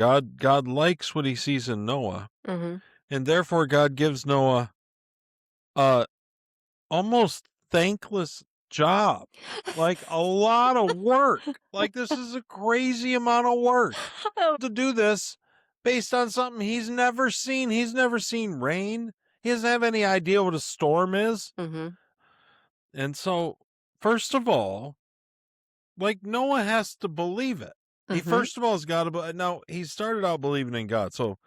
God likes what he sees in Noah, Mm-hmm. and therefore God gives Noah a almost thankless job, like a lot of work. Like this is a crazy amount of work Oh. to do this based on something he's never seen. He's never seen rain. He doesn't have any idea what a storm is. Mm-hmm. And so, first of all, like Noah has to believe it. He Mm-hmm. first of all has got to. Now he started out believing in God, so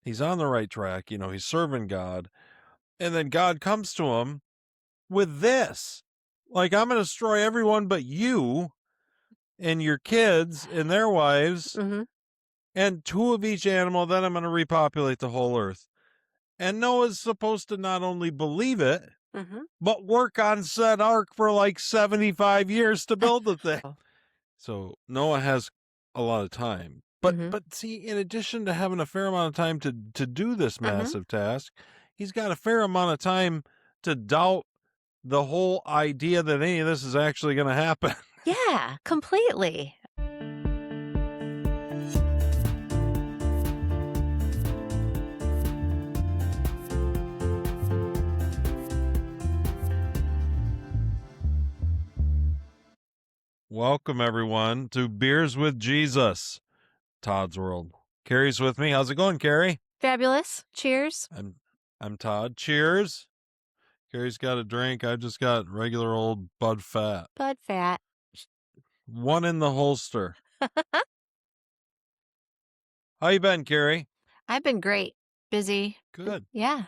he's on the right track. He's serving God, and then God comes to him with this, like, I'm going to destroy everyone but you and your kids and their wives Mm-hmm. and two of each animal. Then I'm going to repopulate the whole earth. And Noah's supposed to not only believe it, Mm-hmm. but work on said ark for like 75 years to build the thing. Oh. So Noah has a lot of time. Mm-hmm. But see, in addition to having a fair amount of time to do this massive task, he's got a fair amount of time to doubt the whole idea that any of this is actually going to happen. Yeah, completely. Welcome, everyone, to Beers with Jesus, Todd's World. Carrie's with me. How's it going, Carrie? Fabulous. Cheers. I'm Todd. Cheers. Carrie's got a drink. I just got regular old Bud Fat. Bud Fat. One in the holster. How you been, Carrie? I've been great. Busy. Good. Yeah,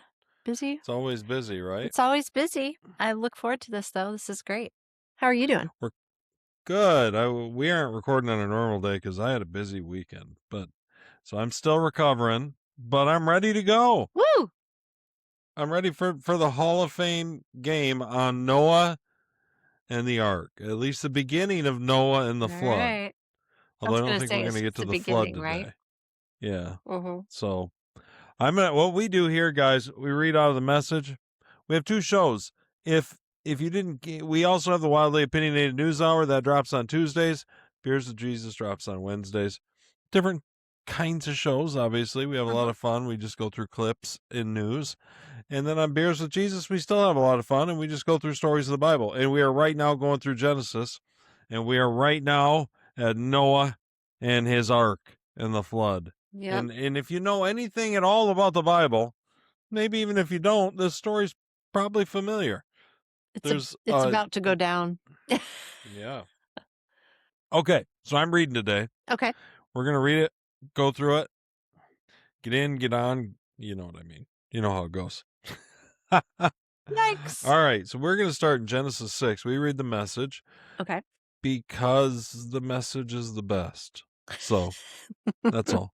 busy. It's always busy, right? It's always busy. I look forward to this, though. This is great. How are you doing? We're good. We aren't recording on a normal day because I had a busy weekend, so I'm still recovering, but I'm ready to go. Woo! I'm ready for the Hall of Fame game on Noah and the Ark. At least the beginning of Noah and the All flood. right. I Although was I don't going to think we're say going to it's get to the the flood beginning, today. right? Yeah. Mm-hmm. So what we do here, guys, we read out of the message. We have two shows. If you didn't, we also have the Wildly Opinionated News Hour that drops on Tuesdays. Beers with Jesus drops on Wednesdays. Different kinds of shows, obviously. We have a lot of fun. We just go through clips in news. And then on Beers with Jesus, we still have a lot of fun, and we just go through stories of the Bible. And we are right now going through Genesis, and we are right now at Noah and his ark and the flood. Yep. And if you know anything at all about the Bible, maybe even if you don't, this story's probably familiar. It's about to go down. Yeah. Okay, so I'm reading today. Okay. We're going to read it, go through it, get in, get on. You know what I mean. You know how it goes. Yikes. All right, so we're going to start in Genesis 6. We read the Message. Okay. Because the Message is the best. So that's all.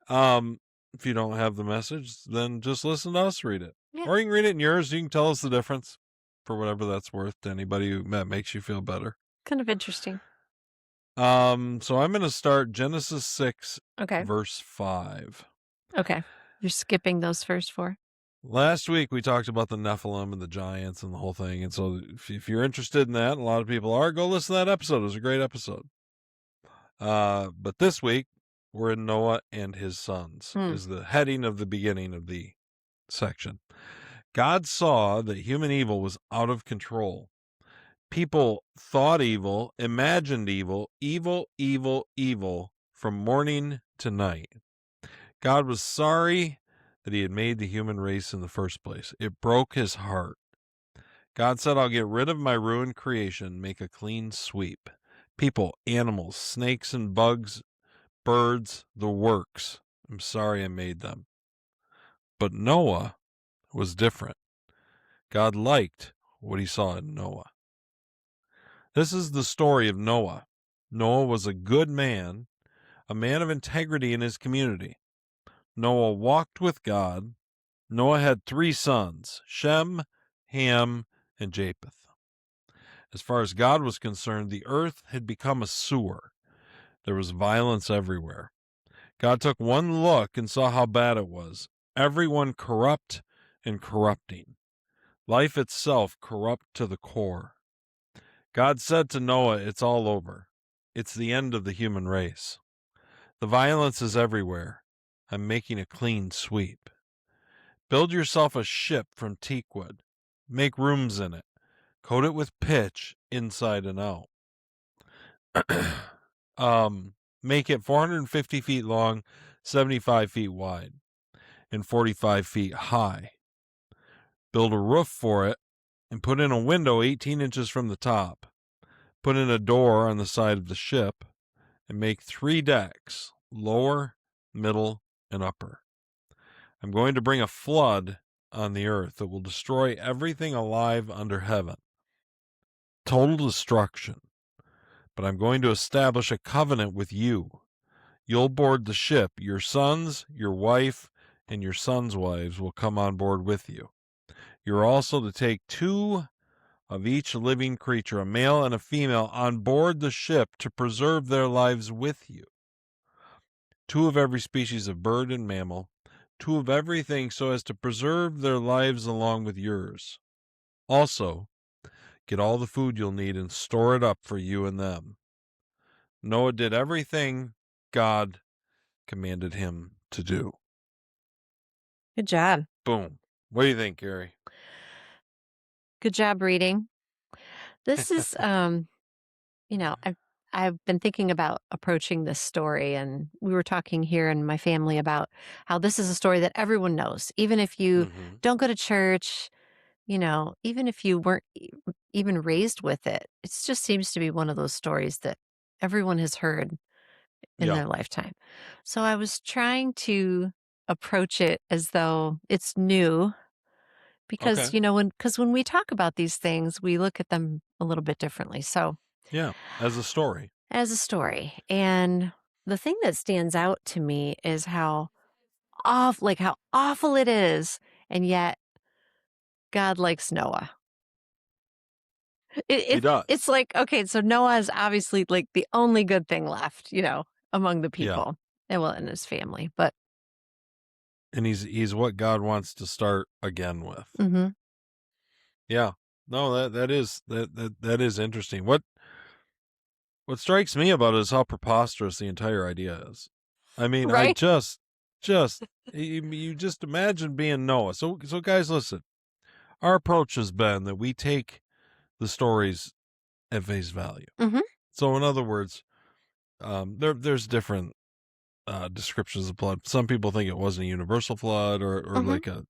If you don't have the Message, then just listen to us read it. Yeah. Or you can read it in yours. You can tell us the difference for whatever that's worth to anybody that makes you feel better. Kind of interesting. So I'm going to start Genesis 6, Okay. verse 5. Okay. You're skipping those first four. Last week, we talked about the Nephilim and the giants and the whole thing. And so if you're interested in that, a lot of people are, go listen to that episode. It was a great episode. But this week, we're in Noah and his sons, is the heading of the beginning of the section. God saw that human evil was out of control. People thought evil, imagined evil, evil from morning to night. God was sorry that he had made the human race in the first place. It broke his heart. God said, I'll get rid of my ruined creation, make a clean sweep. People, animals, snakes and bugs, birds, the works. I'm sorry I made them. But Noah was different. God liked what he saw in Noah. This is the story of Noah. Noah was a good man, a man of integrity in his community. Noah walked with God. Noah had 3 sons, Shem, Ham, and Japheth. As far as God was concerned, the earth had become a sewer. There was violence everywhere. God took one look and saw how bad it was. Everyone corrupt and corrupting. Life itself corrupt to the core. God said to Noah, it's all over. It's the end of the human race. The violence is everywhere. I'm making a clean sweep. Build yourself a ship from teak wood. Make rooms in it. Coat it with pitch inside and out. Make it 450 feet long, 75 feet wide, and 45 feet high. Build a roof for it and put in a window 18 inches from the top. Put in a door on the side of the ship and make 3 decks, lower, middle, and upper. I'm going to bring a flood on the earth that will destroy everything alive under heaven. Total destruction. But I'm going to establish a covenant with you. You'll board the ship. Your sons, your wife, and your sons' wives will come on board with you. You're also to take 2 of each living creature, a male and a female, on board the ship to preserve their lives with you. 2 of every species of bird and mammal, 2 of everything so as to preserve their lives along with yours. Also, get all the food you'll need and store it up for you and them. Noah did everything God commanded him to do. Good job. Boom. What do you think, Carrie? Good job reading. This is, I've been thinking about approaching this story, and we were talking here in my family about how this is a story that everyone knows, even if you Mm-hmm. don't go to church, even if you weren't even raised with it. It just seems to be one of those stories that everyone has heard in Yeah. their lifetime. So I was trying to approach it as though it's new because, Okay. when we talk about these things, we look at them a little bit differently. So, Yeah. As a story. as a story, and the thing that stands out to me is how awful it is, and yet God likes Noah. It, He it it's does. like, okay, so Noah is obviously like the only good thing left, among the Yeah. people, and his family. But And he's what God wants to start again with. mhm. Yeah. No, that is interesting. What strikes me about it is how preposterous the entire idea is. I mean, I Right? just you just imagine being Noah. So guys, listen. Our approach has been that we take the stories at face value. Mhm. So in other words, there's different descriptions of blood. Some people think it wasn't a universal flood or Mhm. like a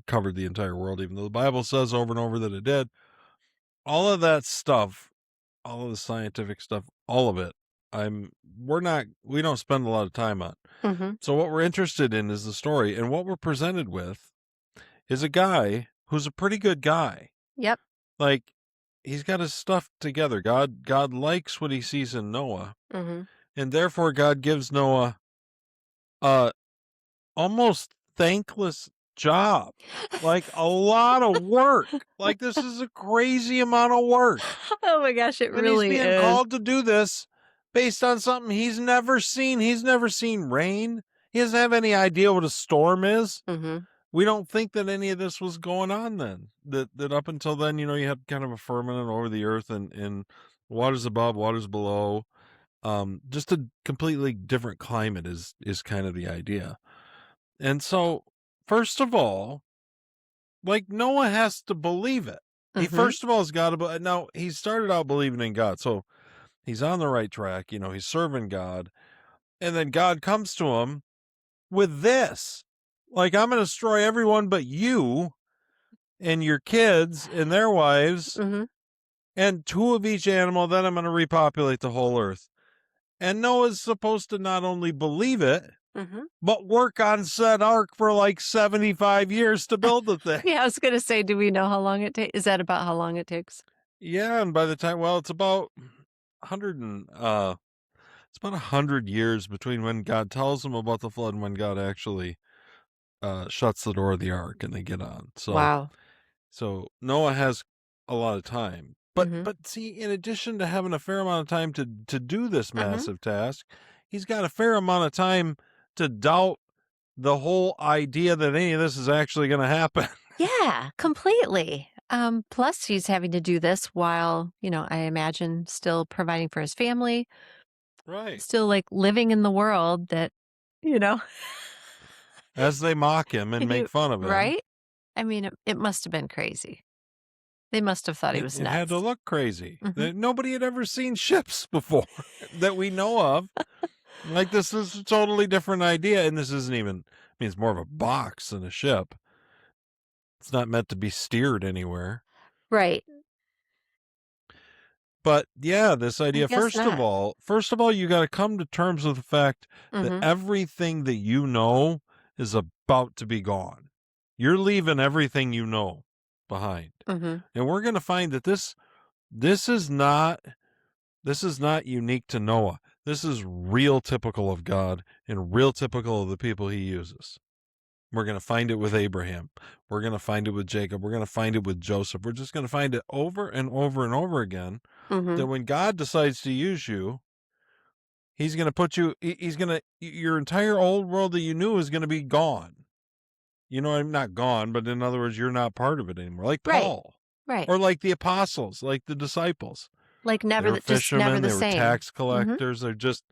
covered the entire world, even though the Bible says over and over that it did. All of that stuff, all of the scientific stuff, all of it, we don't spend a lot of time on. Mhm. So what we're interested in is the story, and what we're presented with is a guy who's a pretty good guy. Yep. Like he's got his stuff together. God likes what he sees in Noah, Mhm. and therefore God gives Noah a almost thankless job. Like a lot of work. Like this is a crazy amount of work. Oh my gosh, it And he's really being is. called to do this based on something he's never seen. He's never seen rain. He doesn't have any idea what a storm is. Mhm. We don't think that any of this was going on then. That up until then, you had kind of a firmament over the earth and waters above, waters below. Just a completely different climate is kind of the idea. And so, first of all, like Noah has to believe it. He Mhm. first of all has got to. Now he started out believing in God, so he's on the right track. He's serving God, and then God comes to him with this, like I'm going to destroy everyone but you and your kids and their wives Mhm. and 2 of each animal. Then I'm going to repopulate the whole earth. And Noah's supposed to not only believe it, Mhm. but work on said ark for like 75 years to build the thing. Yeah, I was gonna say, do we know how long it takes? Is that about how long it takes? Yeah, and by the time, well, it's about 100 it's about 100 years between when God tells them about the flood and when God actually shuts the door of the ark and they get on. Wow. So Noah has a lot of time. But Mhm. but see, in addition to having a fair amount of time to do this Mhm. massive task, he's got a fair amount of time to doubt the whole idea that any of this is actually going to happen. Yeah, completely. Plus he's having to do this while, I imagine still providing for his family. Right. Still, like, living in the world that, you know? As they mock him and make fun of him, Right? I mean, it must have been crazy. They must have thought he was it had to nuts. look crazy. Mhm. Nobody had ever seen ships before that we know of. Like, this is a totally different idea, and this isn't even, I mean, it's more of a box than a ship. It's not meant to be steered anywhere. Right. But yeah, this I idea, guess not. first of all, you got to come to terms with the fact that Mhm. everything that you know is about to be gone. You're leaving everything you know behind. Mhm. And we're going to find that this is not unique to Noah. This is real typical of God and real typical of the people he uses. We're going to find it with Abraham. We're going to find it with Jacob. We're going to find it with Joseph. We're just going to find it over and over and over again that Mhm. when God decides to use you, he's going to put you, he's going to, your entire old world that you knew is going to be gone. You know, I'm not gone, but in other words, you're not part of it anymore. Like Right. Paul Right. or like the apostles, like the disciples. Like, They never were the just never fishermen. the They were same. tax Mhm. collectors. They're just,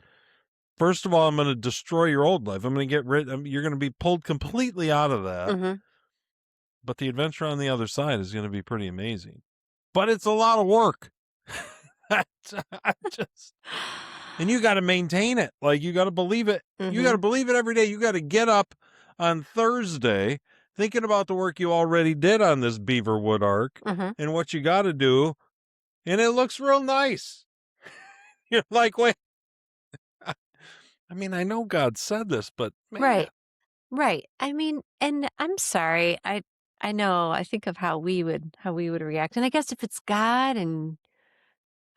first of all, I'm going to destroy your old life. I'm going to get rid, you're going to be pulled completely out of that. Mhm. But the adventure on the other side is going to be pretty amazing. But it's a lot of work. I just, and you got to maintain it. Like, you got to believe it. You got to Mhm. believe it every day. You got to get up on Thursday thinking about the work you already did on this Beaverwood arc Mhm. and what you got to do. And it looks real nice. You're like, wait, I mean, I know God said this, but man, Right. Right. I mean, and I'm sorry. I know. I think of how we would react. And I guess if it's God and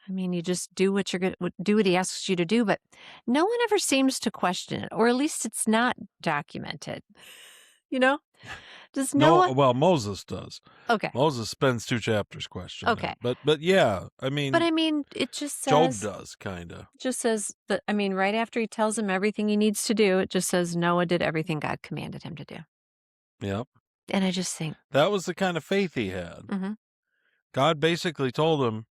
I mean, you just do what you're going to do what he asks you to do, but no one ever seems to question it, or at least it's not documented. You know? Does no, Noah well, Moses does. Okay. Moses spends 2 chapters questioning it. Okay. But yeah, I But mean, I mean, it just Job says does kind of. that I mean, right after he tells him everything he needs to do, it just says Noah did everything God commanded him to do. Yep. And I just think, That was the kind of faith he had. mhm, God basically told him,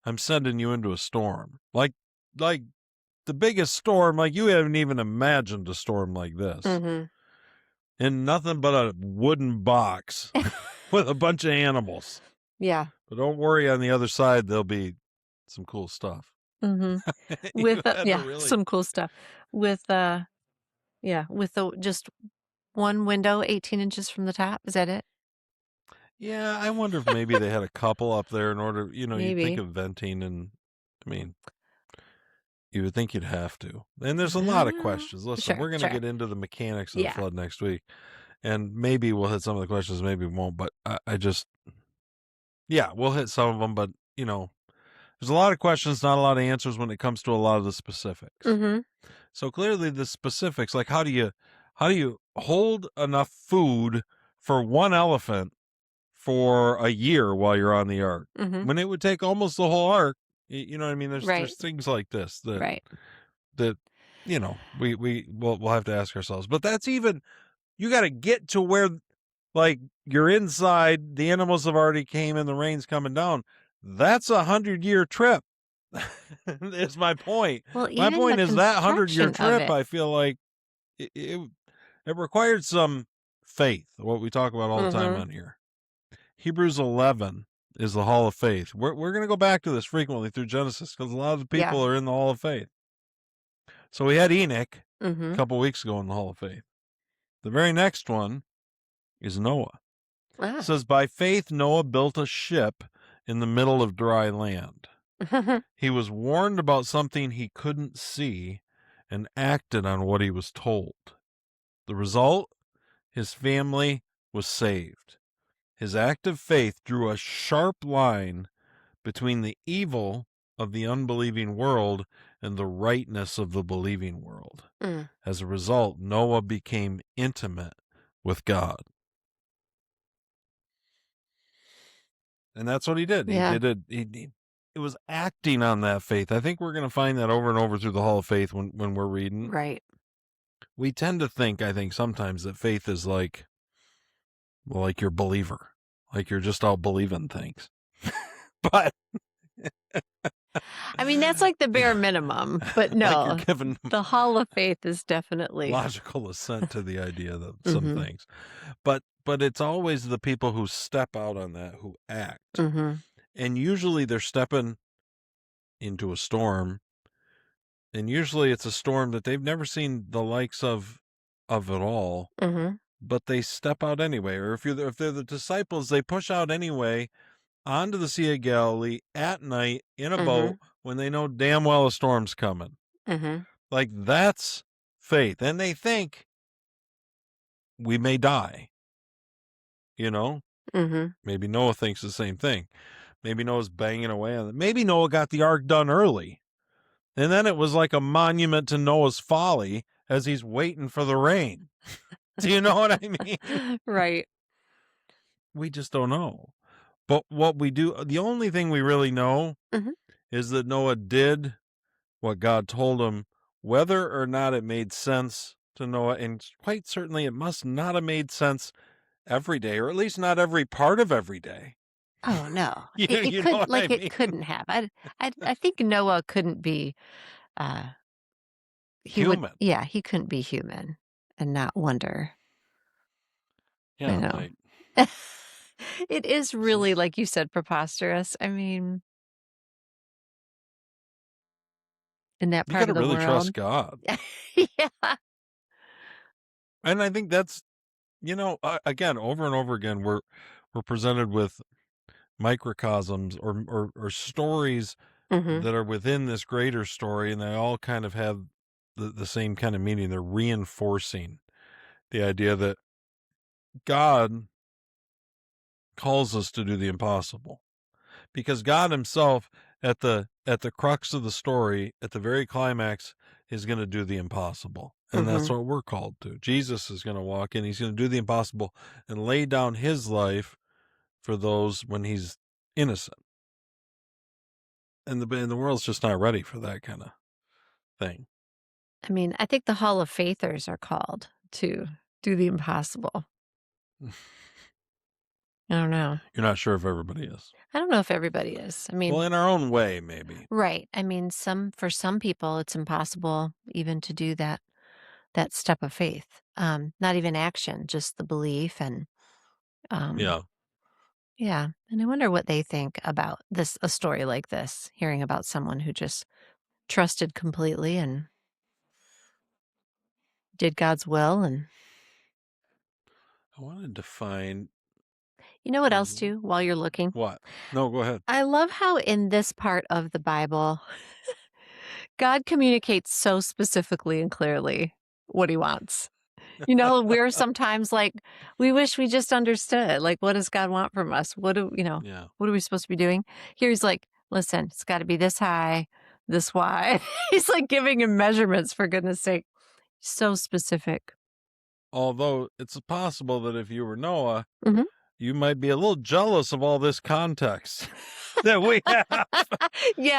I'm sending you into a storm. Like the biggest storm, like you haven't even imagined a storm like this. mhm. In nothing but a wooden box with a bunch of animals. Yeah. But don't worry, on the other side there'll be some cool stuff. Mhm. You With had to yeah, really, some cool stuff. With yeah, with the just one window 18 inches from the top. Is that it? yeah, I wonder if maybe they had a couple up there in order, you'd think Maybe. of venting and, I mean, you would think you'd have to. And there's a lot of Uh, questions. Listen, sure, we're going to sure. get into the mechanics of the Yeah. flood next week. And maybe we'll hit some of the questions, maybe we won't. But I just, yeah, we'll hit some of them. But, there's a lot of questions, not a lot of answers when it comes to a lot of the specifics. Mhm. So clearly the specifics, like how do you hold enough food for one elephant for a year while you're on the ark? Mhm. When it would take almost the whole ark. You know what I mean? There's Right. things like this that Right. that we'll have to ask ourselves. But that's even, you got to get to where, like, you're inside, the animals have already came and the rain's coming down. That's 100-year trip. Is my point. Well, My even the point is that 100-year construction of trip, it. I feel like it required some faith, what we talk about all the time Mhm. on here. Hebrews 11 is the hall of faith. We're going to go back to this frequently through Genesis because a lot of the Yeah. people are in the hall of faith. So we had Enoch a Mhm. couple weeks ago in the hall of faith. The very next one is Noah. It Ah. says, by faith, Noah built a ship in the middle of dry land. He was warned about something he couldn't see and acted on what he was told. The result? His family was saved. His act of faith drew a sharp line between the evil of the unbelieving world and the rightness of the believing world. Mm. As a result, Noah became intimate with God. And that's what he did. He Yeah. did it. It was acting on that faith. I think we're going to find that over and over through the Hall of Faith when we're reading. Right. We tend to think, I think sometimes, that faith is like, well, like you're a believer, like you're just out believing things. But I mean, that's like the bare minimum, but Like you're no, giving the Hall of Faith is definitely logical assent to the idea that some Mhm, things. But it's always the people who step out on that who act. mhm, And usually they're stepping into a storm, and usually it's a storm that they've never seen the likes of at all, mhm, but they step out anyway. Or if they're the disciples, they push out anyway onto the Sea of Galilee at night in a boat mhm, when they know damn well a storm's coming. mhm, Like that's faith. And they think we may die, you know? mhm. Maybe Noah thinks the same thing. Maybe Noah's banging away on it. Maybe Noah got the ark done early. And then it was like a monument to Noah's folly as he's waiting for the rain. Do you know what I mean? Right. We just don't know. But what we do, the only thing we really know Mhm. is that Noah did what God told him, whether or not it made sense to Noah. And quite certainly it must not have made sense every day, or at least not every part of every day. Oh, no. It You know could what I like, it mean? couldn't have. I think Noah couldn't be, uh he would Human. yeah, he couldn't be human and not wonder, you Yeah, know. like, It is so really, like you said, preposterous. I mean, in that you part got to of the really trust world. God. Yeah. And I think that's, again, over and over again, we're presented with microcosms or stories Mhm, that are within this greater story, and they all kind of have the same kind of meaning. They're reinforcing the idea that God calls us to do the impossible, because God himself at the crux of the story, at the very climax, is going to do the impossible. And that's mhm. what we're called to. Jesus is going to walk in, he's going to do the impossible and lay down his life for those when he's innocent. And the world's just not ready for that kind of thing. I mean, I think the Hall of Faithers are called to do the impossible. I don't know. You're not sure if everybody is. I don't know if everybody is. I Well, mean, in our own way, maybe. right. I mean, for some people, it's impossible even to do that step of faith. Not even action, just the belief and um, Yeah. yeah. And I wonder what they think about this, a story like this, hearing about someone who just trusted completely and did God's will. And I wanted to find you know what else mm, too? While you're looking, what? No, go ahead. I love how in this part of the Bible, God communicates so specifically and clearly what he wants. You know, we're sometimes like, we wish we just understood. Like, what does God want from us? Yeah. What are we supposed to be doing? Here he's like, listen, it's got to be this high, this wide. He's like giving him measurements for goodness sake. So specific. Although it's possible that if you were Noah, Hmm. you might be a little jealous of all this context that we have.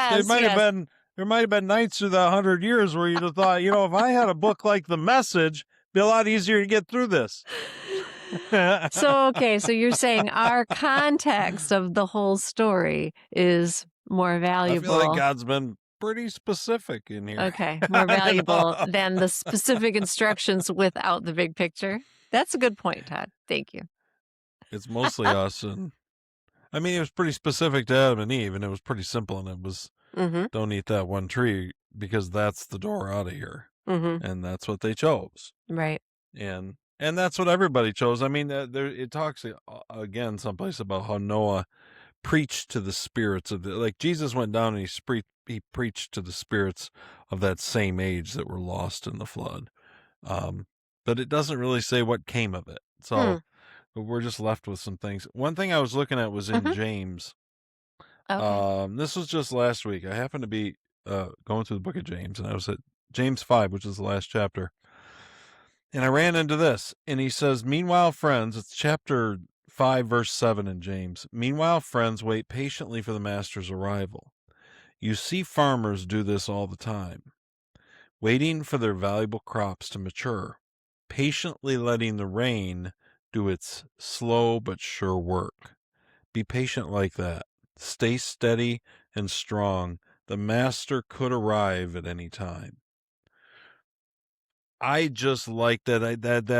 There Yes, might have yes. been there might have been nights through the 100 years where you'd have thought, if I had a book like The Message, it'd be a lot easier to get through this. I So, okay, so you're saying our context of the whole story is more feel like valuable. God's been pretty specific in here. Okay, more On and valuable off. than the specific instructions without the big picture. That's a good point, Todd. Thank you. It's mostly us, and I mean, it was pretty specific to Adam and Eve, and it was pretty simple, and it was Mhm, don't eat that one tree because that's the door out of here, mhm. and that's what they chose. Right. And that's what everybody chose. I mean, there it talks again someplace about how Noah preached to the spirits of like Jesus went down and he preached to the spirits of that same age that were lost in the flood. Um, but it doesn't really say what came of it. Hmm. So we're just left with some things. One thing I was looking at was in Mhm. James. Okay. This was just last week. I happened to be going through the book of James, and I was at James 5, which is the last chapter. And I ran into this, and he says, "Meanwhile, friends," it's chapter 5, verse 7 in James. "Meanwhile, friends, wait patiently for the master's arrival. You see farmers do this all the time, waiting for their valuable crops to mature, patiently letting the rain do its slow but sure work. Be patient like that. Stay steady and strong, the master could arrive at any time. I just like that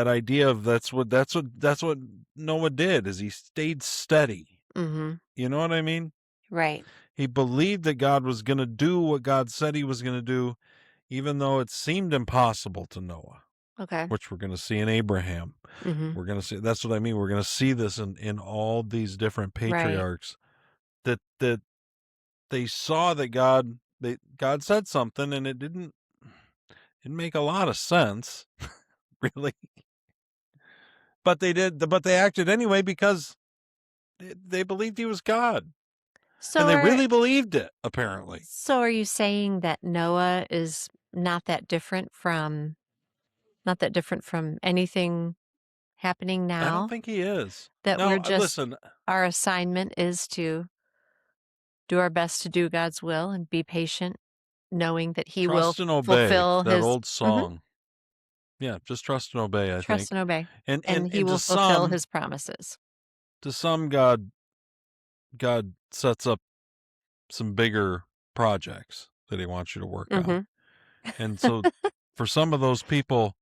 idea of that's what Noah did, is he stayed steady. Mhm. You know what I mean? Right. He believed that God was going to do what God said he was going to do, even though it seemed impossible to Noah, Okay. which we're going to see in Abraham. Mhm. We're going to see, that's what I mean. We're going to see this in all these different Right. patriarchs, that they saw that God said something, and it didn't make a lot of sense, really. But they acted anyway because they believed he was God. And So they are really believed it, apparently. so are you saying that Noah is not that different from anything happening I don't now? think he is. That Now, we're just listen, our assignment is to do our best to do God's will and be patient, knowing that He will trust and obey, fulfill that His old Mhm. song. Yeah, just trust and obey, I Trust think. and obey, And and and He and will fulfill His promises. to some God sets up some bigger projects that he wants you to work on. Mhm. And so for some of those people,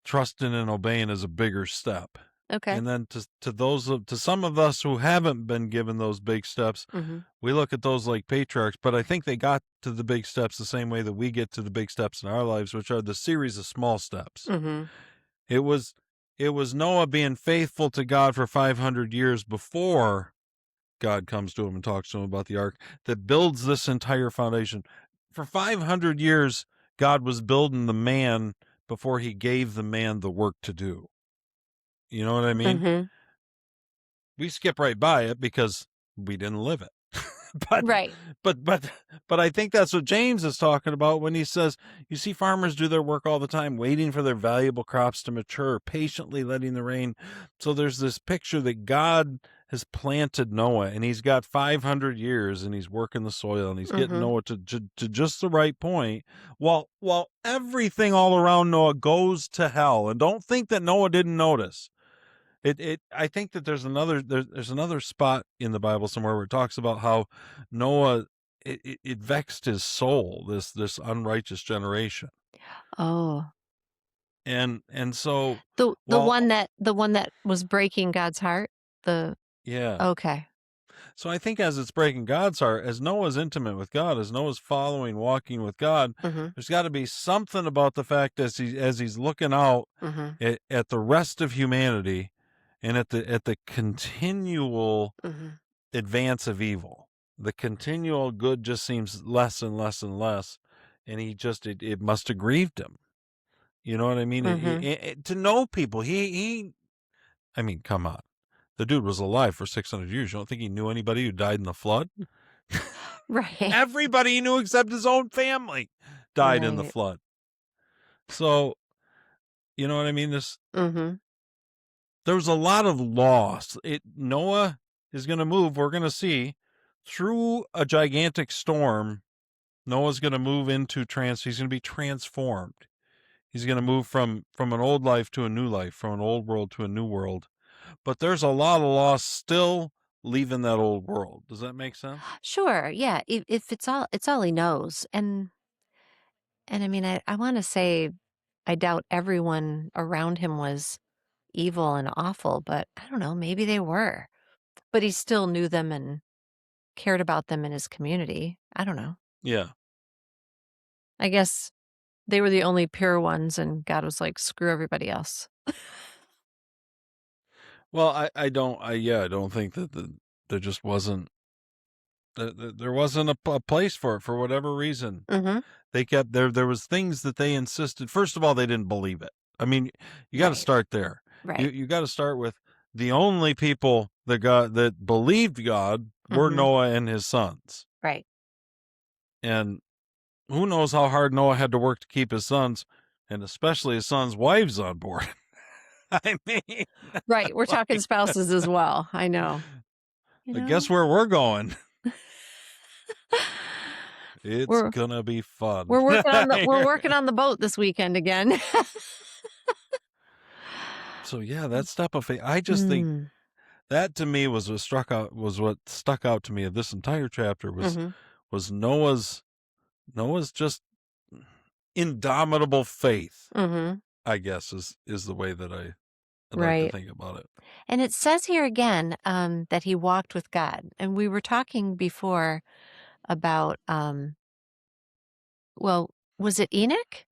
trusting and obeying is a bigger step. Okay. And then to some of us who haven't been given those big steps, Mhm. we look at those like patriarchs, but I think they got to the big steps the same way that we get to the big steps in our lives, which are the series of small steps. Mhm. It was Noah being faithful to God for 500 years before God comes to him and talks to him about the ark that builds this entire foundation. For 500 years, God was building the man before he gave the man the work to do. You know what I mean? Mhm. We skip right by it because we didn't live it. but Right. but but but I think that's what James is talking about when he says, you see farmers do their work all the time, waiting for their valuable crops to mature, patiently letting the rain. So there's this picture that God has planted Noah, and he's got 500 years, and he's working the soil, and he's getting Mhm. Noah to just the right point, while everything all around Noah goes to hell. And don't think that Noah didn't notice. I think that there's another spot in the Bible somewhere where it talks about how Noah, it vexed his soul, this unrighteous generation. Oh. And so, The well, one that was breaking God's heart? The yeah. Okay. So I think as it's breaking God's heart, as Noah's intimate with God, as Noah's following, walking with God, Mhm. there's got to be something about the fact as he's looking out Mhm. at the rest of humanity, and at the continual Mhm. advance of evil. The continual good just seems less and less and less, and it must have grieved him. You know what I mean? Mhm. To know people, I mean, come on, the dude was alive for 600 years. You don't think he knew anybody who died in the flood? Right. Everybody he knew except his own family died in the Right. flood. So you know what I mean? Mhm. There was a lot of loss. Noah is going to move. We're going to see through a gigantic storm. Noah's going to move he's going to be transformed. He's going to move from an old life to a new life, from an old world to a new world. But there's a lot of loss still leaving that old world. Does that make sense? Sure, yeah, if it's all he knows, and I mean, I wanna say I doubt everyone around him was evil and awful, but I don't know, maybe they were. But he still knew them and cared about them in his community. I don't know. Yeah. I guess they were the only pure ones, and God was like, "Screw everybody else." Well, I don't think that there just wasn't, there wasn't a place for it for whatever reason. Mhm. They kept there was things that they insisted. First of all, they didn't believe it. I mean, you got to Right, start there. right. You got to start with the only people that believed God were Mhm. Noah and his sons. Right. And who knows how hard Noah had to work to keep his sons, and especially his sons' wives on board. I mean, Right, we're talking like, spouses as well, I know. You I guess know? where we're going. It's We're gonna be fun. we're working on the boat this weekend again. So yeah, that step of faith. I just think Mm. that to me was what stuck out to me of this entire chapter Mhm. was Noah's just indomitable faith, Mhm. I guess is the way that I'd like to Right. think about it. And it says here again, that he walked with God. And we were talking before about, well, was it Enoch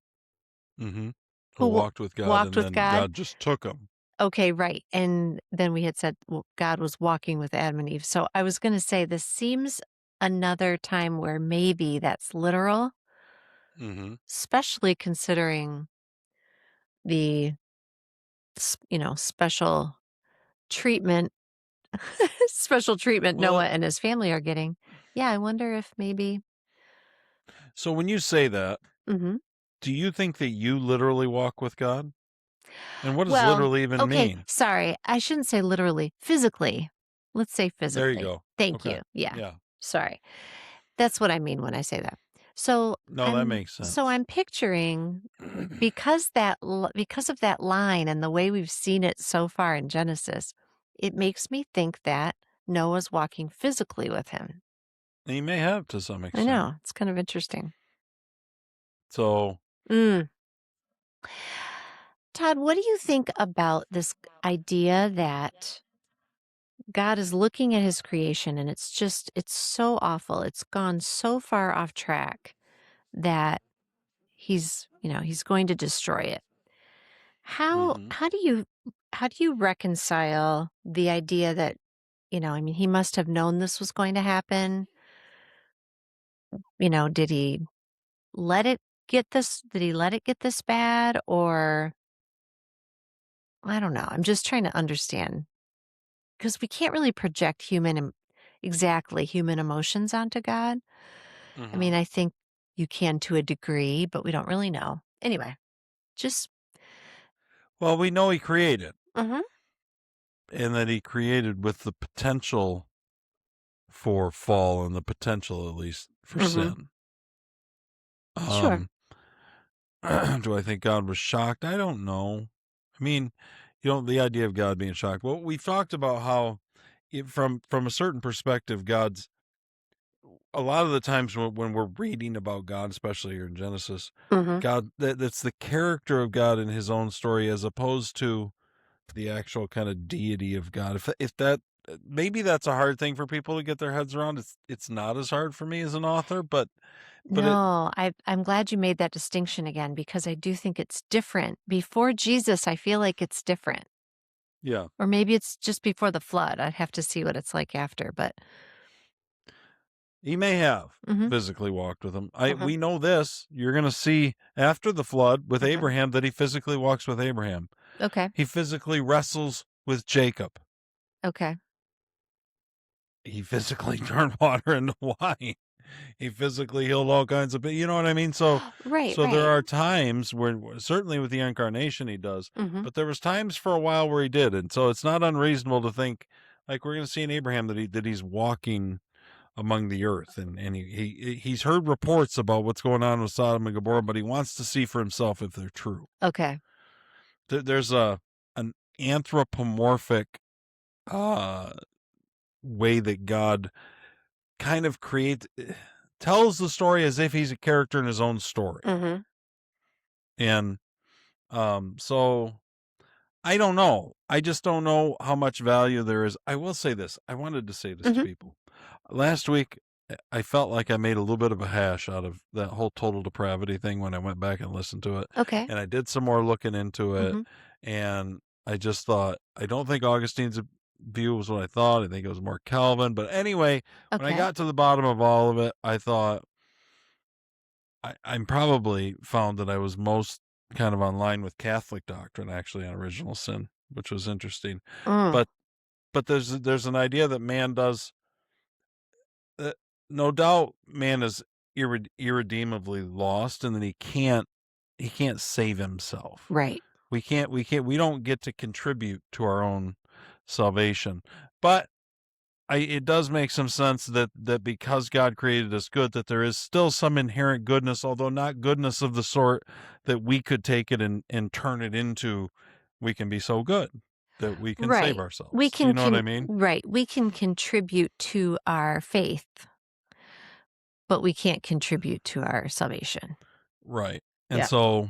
Mm-hmm. Who who walked with God walked and with then God? God just took him. Okay, right. And then we had said, well, God was walking with Adam and Eve. So I was going to say this seems another time where maybe that's literal, Mm-hmm. especially considering the special treatment special treatment Well, Noah and his family are getting. Yeah, I wonder if maybe. so when you say that, Mhm. do you think that you literally walk with God? And what does Well, literally even okay, mean? sorry. I shouldn't say literally, physically. Let's say There you physically. go. Thank Okay. you. Yeah. Yeah. Sorry. That's what I mean when I say that. So No, that I'm makes so sense. I'm picturing because of that line and the way we've seen it so far in Genesis, it makes me think that Noah's walking physically with him. He may have to some I extent. know. It's kind of interesting. So, Mm. Todd, what do you think about this idea that God is looking at his creation and it's so awful. It's gone so far off track that he's going to destroy it. How hmm how do you how do you reconcile the idea that, I mean, he must have known this was going to happen? Did he let it get this bad, or I don't know. I'm just trying to understand because we can't really project exactly human emotions onto God. I hmm mean, I think you can to a degree, but we don't really know. Anyway, just well, we know he created, mhm, and that he created with the potential for fall and the potential, at least, for mhm, sin. sure. Um, do I think God was shocked? I don't know. I mean, the idea of God being shocked. Well, we've talked about how, from a certain perspective, God's a lot of the times when we're reading about God, especially here in Genesis, Mhm. that's the character of God in His own story, as opposed to the actual kind of deity of God. If that maybe that's a hard thing for people to get their heads around. It's not as hard for me as an author, but it No, I'm glad you made that distinction again because I do think it's different. Before Jesus, I feel like it's different. yeah. Or maybe it's just before the flood. I'd have to see what it's like after, but He may have mhm, physically walked with him. I mhm, We know this. You're going to see after the flood with mhm. Abraham that he physically walks with Abraham. Okay. He physically wrestles with Jacob. Okay. He physically turned water into wine. He physically healed all kinds of, you know what I mean? So, Right, so there right. are times where, certainly with the incarnation, he does, Mhm. but there was times for a while where he did. And so it's not unreasonable to think, like we're going to see in Abraham, that he's walking among the earth, and he's heard reports about what's going on with Sodom and Gomorrah, but he wants to see for himself if they're true. Okay. There's an anthropomorphic uh way that God kind of tells the story as if he's a character in his own story. Mhm. And so I don't know. I just don't know how much value there is. I will say this. I wanted to say this to Mhm. people. Last week, I felt like I made a little bit of a hash out of that whole total depravity thing when I went back and listened to it. Okay. And I did some more looking into it. Mhm. And I just thought, I don't think Augustine's view was what I thought. I think it was more Calvin. But anyway, when I Okay. got to the bottom of all of it, I thought, I'm probably found that I was most kind of online with Catholic doctrine, actually, on original sin, which was interesting. Mm. But there's an idea that man does. No doubt, man is irredeemably lost, and that he can't save himself. Right. We don't get to contribute to our own salvation. But it does make some sense that because God created us good, that there is still some inherent goodness, although not goodness of the sort that we could take it and turn it into. We can be so good that we can save Right. We ourselves. Do you can know what I mean? right. We can contribute to our faith. but we can't contribute to our salvation. Right. And Yeah. so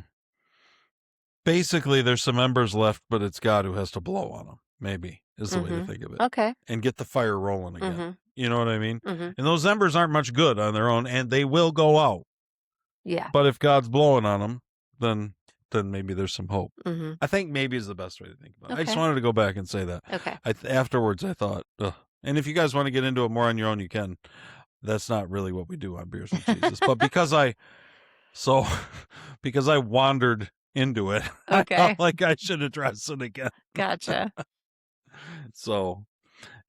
basically there's some embers left, but it's God who has to blow on them, maybe, is the way to Mhm. think of it, Okay. and get the fire rolling again. Mhm. You know what I mean? Mhm. And those embers aren't much good on their own, and they will go out. Yeah. But if God's blowing on them, then maybe there's some hope. Mhm. I think maybe is the best way to think about it. I just Okay. wanted to go back and say that. Okay. Afterwards, I thought, ugh. And if you guys want to get into it more on your own, you can. That's not really what we do on Beers with Jesus. But so because I wandered into it, I felt Okay. like I should address it again. Gotcha. So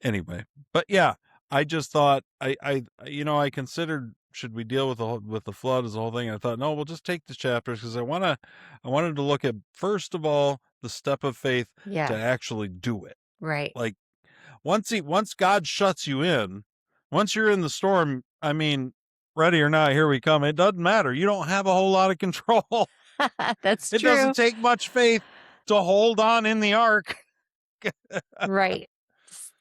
anyway, but yeah, I just thought I considered, should we deal with the flood as a whole thing? And I thought, no, we'll just take the chapters, because I wanted to look at, first of all, the step of faith to Yeah. actually do it. Right. Like once God shuts you in, once you're in the storm, I mean, ready or not, here we come. It doesn't matter. You don't have a whole lot of control. That's It true. doesn't take much faith to hold on in the ark. Right.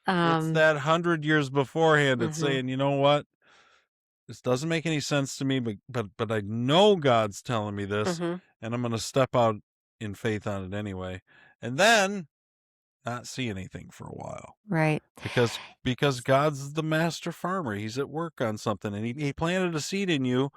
It's that 100 years beforehand. It's Mhm. saying, you know what? This doesn't make any sense to me, but I know God's telling me this, Mhm. and I'm going to step out in faith on it anyway, and then not see anything for a while, Right. because God's the master farmer. He's at work on something, and he planted a seed in you.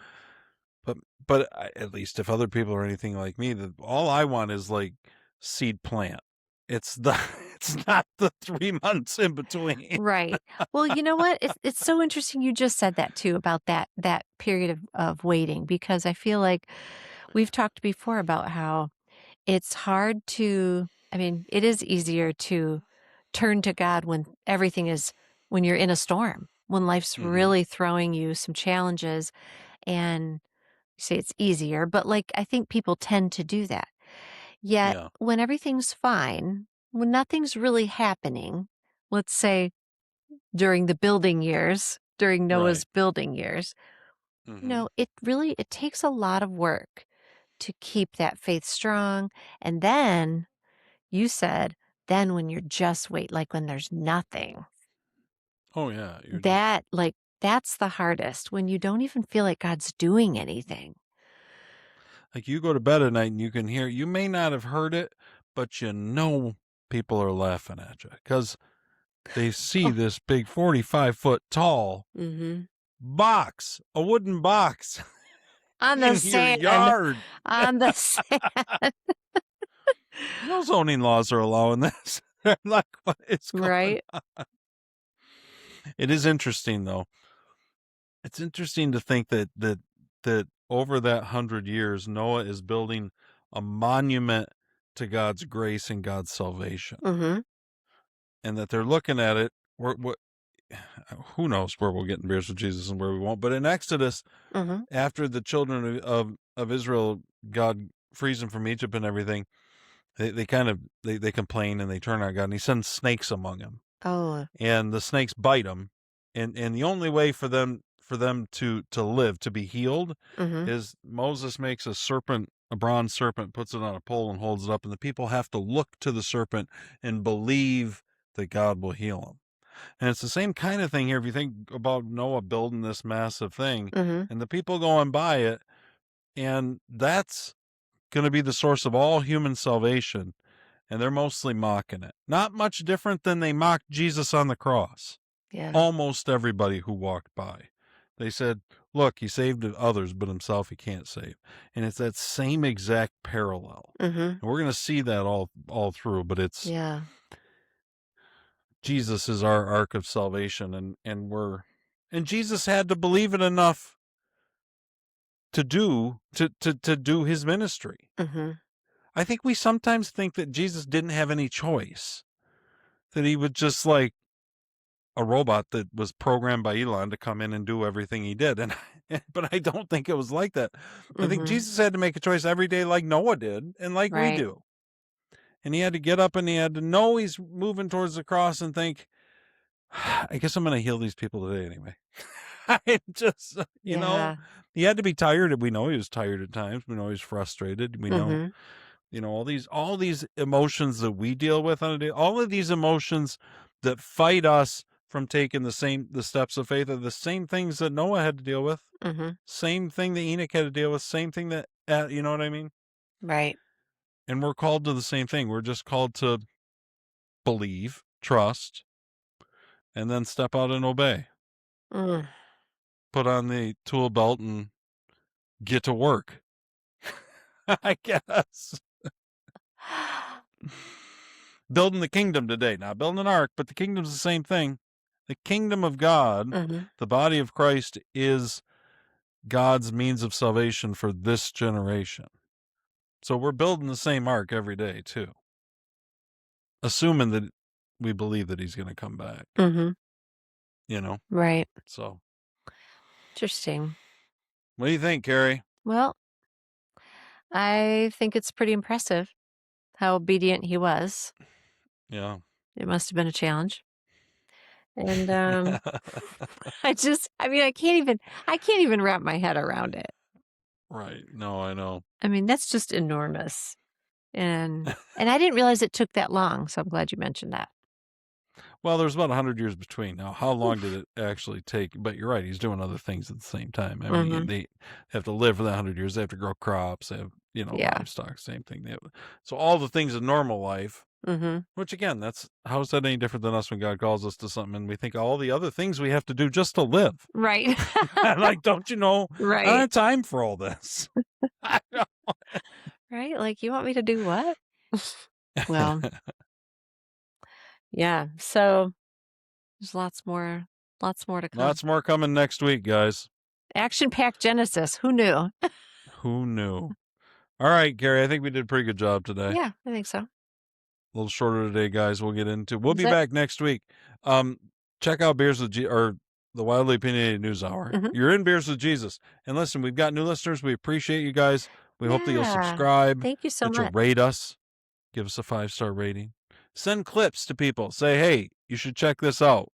At least if other people are anything like me, that all I want is like seed plant. It's it's not the 3 months in between. Right. Well, you know what? It's so interesting you just said that too, about that period of waiting, because I feel like we've talked before about how it's hard to, I mean, it is easier to turn to God when you're in a storm, when life's Mm-hmm. really throwing you some challenges, and you say it's easier, but like I think people tend to do that. Yet Yeah. when everything's fine, when nothing's really happening, let's say during the building years, during Right. Noah's building years, Mm-hmm. it takes a lot of work to keep that faith strong. And then you said, then when you're just like when there's nothing, Oh yeah, you're just that's the hardest, when you don't even feel like God's doing anything. like, you go to bed at night and you may not have heard it, but people are laughing at you because they see this big 45-foot tall Mhm. a wooden box On the in your sand, yard. on the sand, No zoning laws are allowing this. They're like, what is going right? on? It is interesting though. It's interesting to think that over that 100 years, Noah is building a monument to God's grace and God's salvation, Mhm. and that they're looking at it. Who knows where we'll get in Beers with Jesus and where we won't. But in Exodus, Mhm. after the children of Israel, God frees them from Egypt and everything, they complain and they turn on God, and He sends snakes among them, Oh. and the snakes bite them, and the only way for them to live, to be healed, Mhm. is Moses makes a bronze serpent, puts it on a pole and holds it up, and the people have to look to the serpent and believe that God will heal them. And it's the same kind of thing here. If you think about Noah building this massive thing Mhm. and the people going by it, and that's going to be the source of all human salvation, and they're mostly mocking it. Not much different than they mocked Jesus on the cross. Yeah. Almost everybody who walked by. They said, look, he saved others, but himself he can't save. And it's that same exact parallel. Mhm. And we're going to see that all through, but it's Yeah. Jesus is our ark of salvation, and Jesus had to believe it enough to do his ministry. Mhm. I think we sometimes think that Jesus didn't have any choice, that he was just like a robot that was programmed by Elon to come in and do everything he did. And but I don't think it was like that. I think Mhm. Jesus had to make a choice every day, like Noah did, and like we Right. do. And he had to get up and he had to know he's moving towards the cross and think, I guess I'm going to heal these people today anyway. I just, Yeah. he had to be tired. We know he was tired at times. We know he was frustrated. We know, Mhm. all these emotions that we deal with on a day, all of these emotions that fight us from taking the steps of faith are the same things that Noah had to deal with. Mm-hmm. Same thing that Enoch had to deal with. Same thing that, you know what I mean? Right. And we're called to the same thing. We're just called to believe, trust, and then step out and obey. Mm. Put on the tool belt and get to work. I guess. Building the kingdom today. Not building an ark, but the kingdom's the same thing. The kingdom of God, Mm-hmm. the body of Christ, is God's means of salvation for this generation. So we're building the same ark every day, too. Assuming that we believe that he's going to come back. Mm-hmm. You know? Right. So. Interesting. What do you think, Carrie? Well, I think it's pretty impressive how obedient he was. Yeah. It must have been a challenge. And I can't even wrap my head around it. Right. No, I know. I mean, that's just enormous. And I didn't realize it took that long, so I'm glad you mentioned that. Well, there's about 100 years between. Now, how long did Oof. it actually take? But you're right, he's doing other things at the same time. I mean, Mhm. they have to live for that 100 years. They have to grow crops. They have, Yeah. livestock, same thing. So all the things in normal life, Mhm. which again, how is that any different than us when God calls us to something and we think all the other things we have to do just to live? Right. Like, don't you know? I don't Right. have time for all this. I don't. Right? Like, you want me to do what? Well, yeah. So there's lots more to come. Lots more coming next week, guys. Action-packed Genesis. Who knew? Who knew? All right, Gary, I think we did a pretty good job today. Yeah, I think so. A little shorter today, guys. We'll Is be it? back next week. Check out Beers with or the Wildly Opinionated News Hour. Mhm. You're in Beers with Jesus. And listen, we've got new listeners. We appreciate you guys. We hope that you'll Yeah. subscribe, Thank you so that you'll much. rate us, give us a 5-star rating. Send clips to people. Say, hey, you should check this out.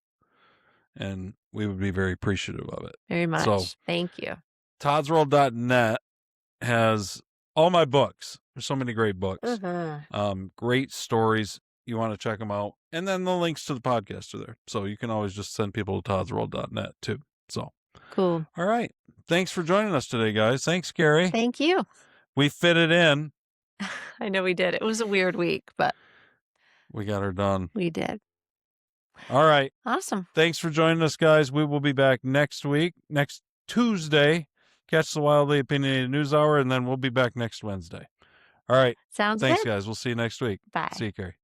And we would be very appreciative of it. Very much. So, Thank you. ToddsWorld.net has all my books. There's so many great books. Mhm. Great stories. You want to check them out. And then the links to the podcast are there. So you can always just send people to toddsworld.net too. So, Cool. all right. Thanks for joining us today, guys. Thanks, Gary. Thank you. We fit it in. I know we did. It was a weird week, but We got her done. we did. All right. Awesome. Thanks for joining us, guys. We will be back next week, next Tuesday. Catch the Wildly Opinionated News Hour, and then we'll be back next Wednesday. All right. Sounds Thanks, good. guys. We'll see you next week. Bye. See you, Carrie.